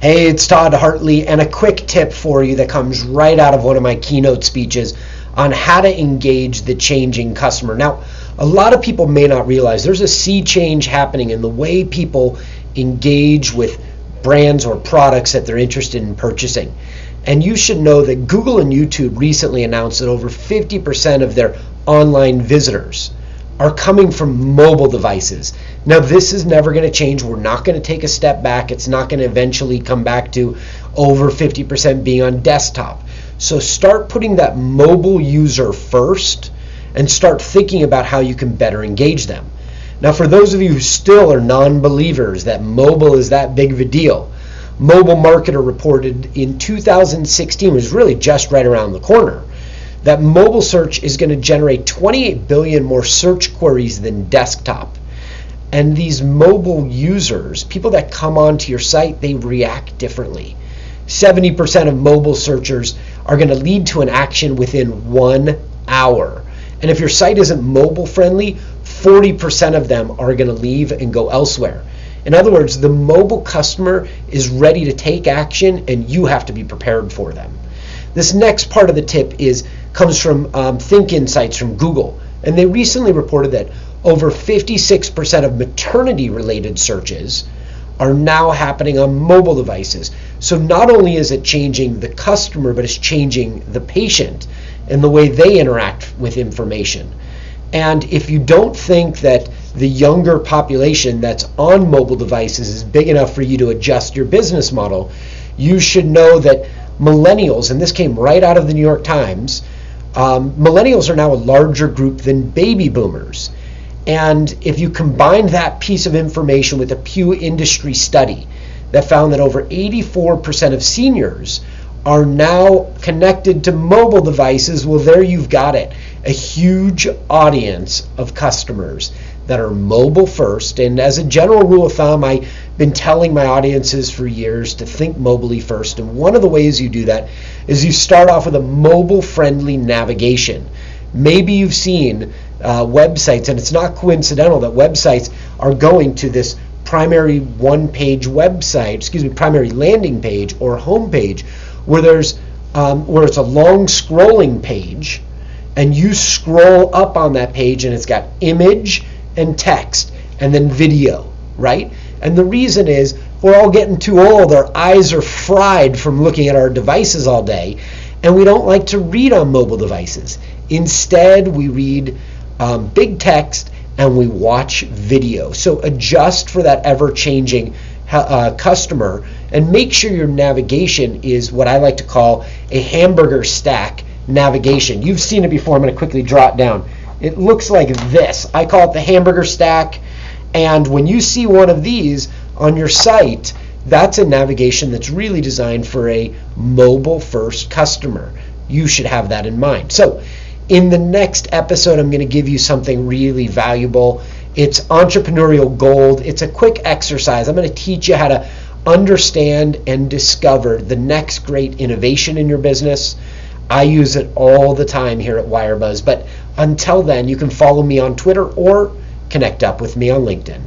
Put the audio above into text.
Hey, it's Todd Hartley, and a quick tip for you that comes right out of one of my keynote speeches on how to engage the changing customer. Now, a lot of people may not realize there's a sea change happening in the way people engage with brands or products that they're interested in purchasing. And you should know that Google and YouTube recently announced that over 50% of their online visitors are coming from mobile devices. Now, this is never going to change. We're not going to take a step back. It's not going to eventually come back to over 50% being on desktop. So start putting that mobile user first and start thinking about how you can better engage them. Now, for those of you who still are non-believers that mobile is that big of a deal, Mobile Marketer reported in 2016, was really just right around the corner, that mobile search is going to generate 28 billion more search queries than desktop. And these mobile users, people that come onto your site, they react differently. 70% of mobile searchers are going to lead to an action within 1 hour. And if your site isn't mobile friendly, 40% of them are going to leave and go elsewhere. In other words, the mobile customer is ready to take action, and you have to be prepared for them. This next part of the tip comes from Think Insights from Google, and they recently reported that over 56% of maternity-related searches are now happening on mobile devices. So not only is it changing the customer, but it's changing the patient and the way they interact with information. And if you don't think that the younger population that's on mobile devices is big enough for you to adjust your business model, you should know that millennials, and this came right out of the New York Times, millennials are now a larger group than baby boomers. And if you combine that piece of information with a Pew industry study that found that over 84% of seniors are now connected to mobile devices, well, there you've got it. A huge audience of customers that are mobile first. And as a general rule of thumb, I've been telling my audiences for years to think mobily first. And one of the ways you do that is you start off with a mobile-friendly navigation. Maybe you've seen websites, and it's not coincidental that websites are going to this primary one-page website, primary landing page or home page, where there's where it's a long scrolling page, and you scroll up on that page, and it's got image and text, and then video, right? And the reason is we're all getting too old. Our eyes are fried from looking at our devices all day, and we don't like to read on mobile devices. Instead, we read big text and we watch video. So adjust for that ever-changing customer, and make sure your navigation is what I like to call a hamburger stack navigation. You've seen it before. I'm going to quickly draw it down. It looks like this. I call it the hamburger stack. And when you see one of these on your site, that's a navigation that's really designed for a mobile-first customer. You should have that in mind. So in the next episode, I'm going to give you something really valuable. It's entrepreneurial gold. It's a quick exercise. I'm going to teach you how to understand and discover the next great innovation in your business. I use it all the time here at WIREBUZZ. But until then, you can follow me on Twitter or connect up with me on LinkedIn.